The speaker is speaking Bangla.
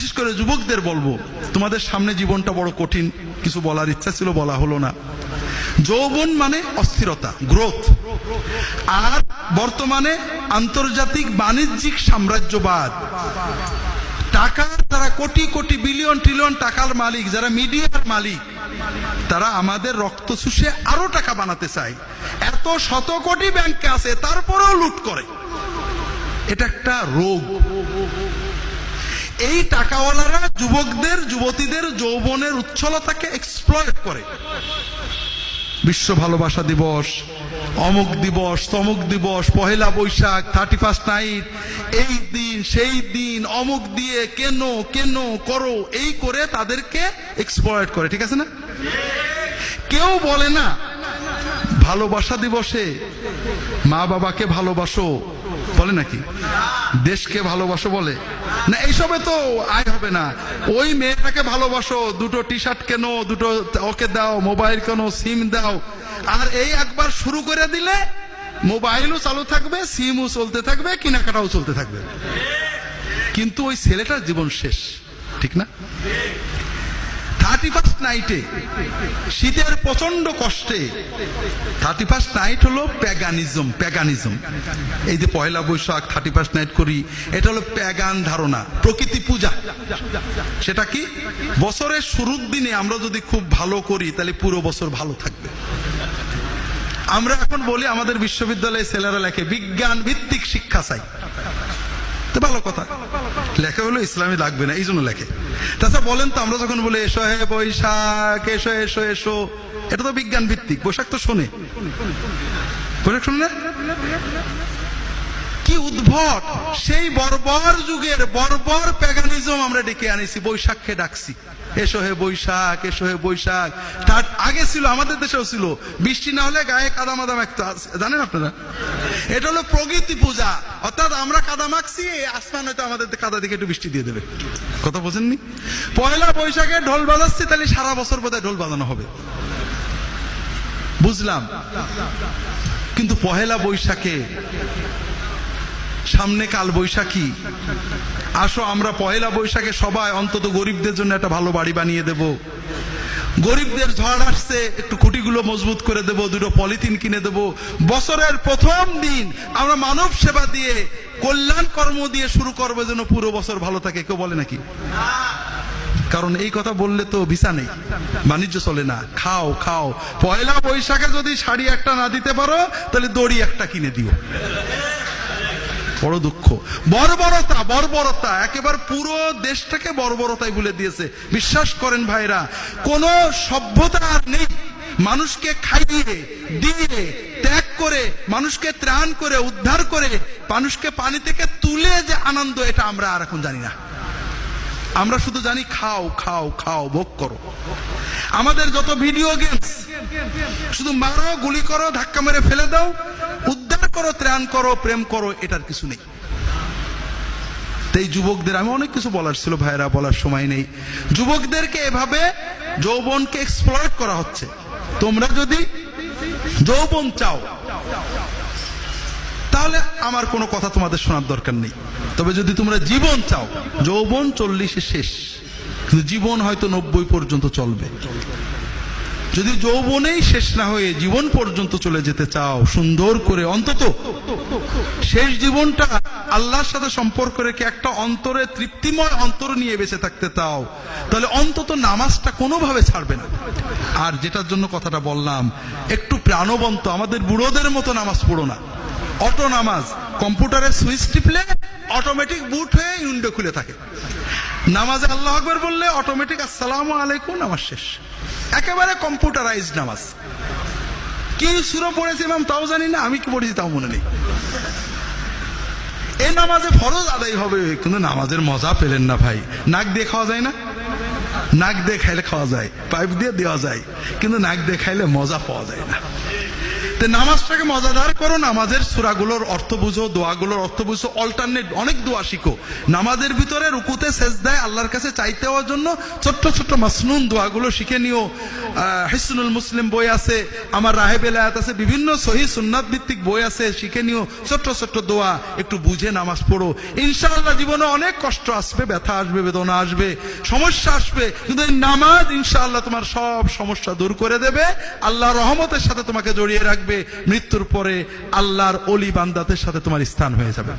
বিশেষ করে যুবকদের বলবো, তোমাদের সামনে জীবনটা বড় কঠিন, কিছু বলার ইচ্ছা ছিল বলা হলো না। যৌবন মানে অস্থিরতা, গ্রোথ। আর বর্তমানে আন্তর্জাতিক বাণিজ্যিক সাম্রাজ্যবাদ, টাকার তারা কোটি কোটি বিলিয়ন ট্রিলিয়ন টাকার মালিক, যারা মিডিয়ার মালিক, তারা আমাদের রক্ত চুষে আরো টাকা বানাতে চায়। এত শত কোটি ব্যাংকে আছে, তারপরেও লুট করে। এটা একটা রোগ। এই টাকাওয়ালারা যুবকদের, যুবতীদের যৌবনের উচ্ছলতাকে এক্সপ্লয়েট করে। বিশ্ব ভালোবাসা দিবস, অমুক দিবস, তমুক দিবস, পহেলা বৈশাখ, 31st নাইট, এই দিন সেই দিন, অমুক দিয়ে কেন কেন করো, এই করে তাদেরকে এক্সপ্লয়েট করে। ঠিক আছে না? কেউ বলে না ভালোবাসা দিবসে মা বাবাকে ভালোবাসো, বলে নাকি? দেশকে ভালোবাসো বলে না? এইসবে তো আয় হবে না। ওই মেয়েটাকে ভালোবাসো, দুটো টি শার্ট কেন, দুটো ওকে দাও, মোবাইল কেন, সিম দাও। আর এই একবার শুরু করে দিলে মোবাইলও চালু থাকবে, সিমও চলতে থাকবে, কেনাকাটাও চলতে থাকবে। কিন্তু ওই ছেলেটার জীবন শেষ। ঠিক না? 31st নাইটে, শীতের প্রচন্ড কষ্টে, 31st নাইট হলো প্যাগানিজম। এই যে পয়লা বৈশাখ 31st নাইট করি, এটা হলো প্যাগান ধারণা, প্রকৃতি পূজা। সেটা কি? বছরের শুরুর দিনে আমরা যদি খুব ভালো করি তাহলে পুরো বছর ভালো থাকবে। আমরা এখন বলি, আমাদের বিশ্ববিদ্যালয়ে ছেলেরা লেখে বিজ্ঞান ভিত্তিক শিক্ষা চাই। তো ভালো কথা, লেখা হলো ইসলামী লাগবে না, এই জন্য লেখে। তাছাড়া বলেন তো, আমরা যখন বলি এসো হে বৈশাখ, এসো এসো এসো, এটা তো বিজ্ঞান ভিত্তিক। বৈশাখ তো শোনে, বৈশাখ শোনে না? কি উদ্ভট! সেই বর্বর যুগের বর্বর প্যাগানিজম আমরা ডেকে আনিছি, বৈশাখকে ডাকছি এসো হে বৈশাখ, এসো হে বৈশাখ। তার আগে ছিল, আমাদের দেশেও ছিল, বৃষ্টি না হলে গায়ে কাদা মাদা মাখতো, জানেন আপনারা? এটা হলো প্রকৃতি পূজা। অর্থাৎ আমরা কাদা মাখছি, আসমান হয়তো আমাদের কাদা দিকে একটু বৃষ্টি দিয়ে দেবে। কথা বোঝেননি? পয়লা বৈশাখে ঢোল বাজাচ্ছি, তাহলে সারা বছর বোধহয় ঢোল বাজানো হবে। বুঝলাম। কিন্তু পহেলা বৈশাখে, সামনে কাল বৈশাখী, আসো আমরা পহেলা বৈশাখে সবাই অন্তত গরিবদের জন্য একটা ভালো বাড়ি বানিয়ে দেব। গরিবদের ঝড় আসছে, একটু খুঁটিগুলো মজবুত করে দেব, দুটো পলিথিন কিনে দেব। বছরের প্রথম দিন আমরা মানব সেবা দিয়ে, কল্যাণ কর্ম দিয়ে শুরু করবো, যেন পুরো বছর ভালো থাকে। কেউ বলে নাকি? কারণ এই কথা বললে তো ভিসা নেই, বাণিজ্য চলে না। খাও খাও, পয়লা বৈশাখে যদি শাড়ি একটা না দিতে পারো, তাহলে দড়ি একটা কিনে দিও। বড় দুঃখ। বর্বরতা, বর্বরতা, একেবারে পুরো দেশটাকে বর্বরতায় ভুলে দিয়েছে। বিশ্বাস করেন ভাইরা, কোন সভ্যতা আর নেই। মানুষকে খাইয়ে দিয়ে, ত্যাগ করে, মানুষকে ত্রাণ করে, উদ্ধার করে, মানুষকে পানি থেকে তুলে যে আনন্দ, এটা আমরা আর এখন জানি না। আমরা শুধু জানি খাও খাও খাও, ভোগ করো। আমাদের যত ভিডিও গেমস, শুধু মারো, গুলি করো, ধাক্কা মেরে ফেলে দাও, উদ্ধার করো, ত্রাণ করো, প্রেম করো, এটার কিছু নেই। এই যুবকদের, আমি অনেক কিছু বলার ছিল ভাইরা, বলার সময় নেই। যুবকদেরকে এভাবে যৌবনকে এক্সপ্লয়েট করা হচ্ছে। তোমরা যদি যৌবন চাও, তাহলে আমার কোনো কথা তোমাদের শোনার দরকার নেই। তবে যদি তোমরা জীবন চাও, যৌবন 40-এ শেষ, কিন্তু জীবন হয়তো 90 পর্যন্ত চলবে। যদি যৌবনেই শেষ না হয়ে জীবন পর্যন্ত চলে যেতে চাও, সুন্দর করে অন্তত শেষ জীবনটা আল্লাহর সাথে সম্পর্ক রেখে একটা অন্তরে তৃপ্তিময় অন্তর নিয়ে বেঁচে থাকতে চাও, তাহলে অন্তত নামাজটা কোনোভাবে ছাড়বে না। আর যেটার জন্য কথাটা বললাম, একটু প্রাণবন্ত, আমাদের বুড়োদের মতো নামাজ পড়ো না। অটো নামাজ, কম্পিউটারের সুইচ টিপলে অটোমেটিক বুট হয়ে উইন্ডো খুলে থাকে। নামাজে আল্লাহু আকবার বললে অটোমেটিক আসসালামু আলাইকুম, নামাজ শেষ। একেবারে কম্পিউটারাইজড নামাজ। কি সূরা পড়েছি ইমাম তাও জানি না, আমি কি পড়েছি তাও মনে নেই। এই নামাজে ফরজ আদায় হবে, কিন্তু নামাজের মজা পেলেন না ভাই। নাক দিয়ে খাওয়া যায় না? নাক দিয়ে খাইলে খাওয়া যায়, পাইপ দিয়ে দেওয়া যায়, কিন্তু নাক দিয়ে খাইলে মজা পাওয়া যায় না। তো নামাজটাকে মজাদার করো, নামাজের সূরাগুলোর অর্থ বুঝো, দোয়াগুলোর অর্থ বুঝো, অল্টারনেট অনেক দোয়া শিখো। নামাজের ভিতরে রুকুতে সেজদায় আল্লাহর কাছে চাইতে হওয়ার জন্য ছোট্ট ছোট্ট মাসনুন দোয়াগুলো শিখে নিও। হিসনুল মুসলিম বই আছে, আমার রাহে বেলায়াত আছে, বিভিন্ন সহিহ সুন্নাত ভিত্তিক বই আছে, শিখে নিও ছোট্ট ছোট্ট দোয়া, একটু বুঝে নামাজ পড়ো। ইনশাআল্লাহ জীবনে অনেক কষ্ট আসবে, ব্যথা আসবে, বেদনা আসবে, সমস্যা আসবে, কিন্তু এই নামাজ ইনশাআল্লাহ তোমার সব সমস্যা দূর করে দেবে, আল্লাহর রহমতের সাথে তোমাকে জড়িয়ে রাখবে, মৃত্যুর পরে আল্লাহর ওলি বান্দাদের সাথে তোমার স্থান হয়ে যাবে।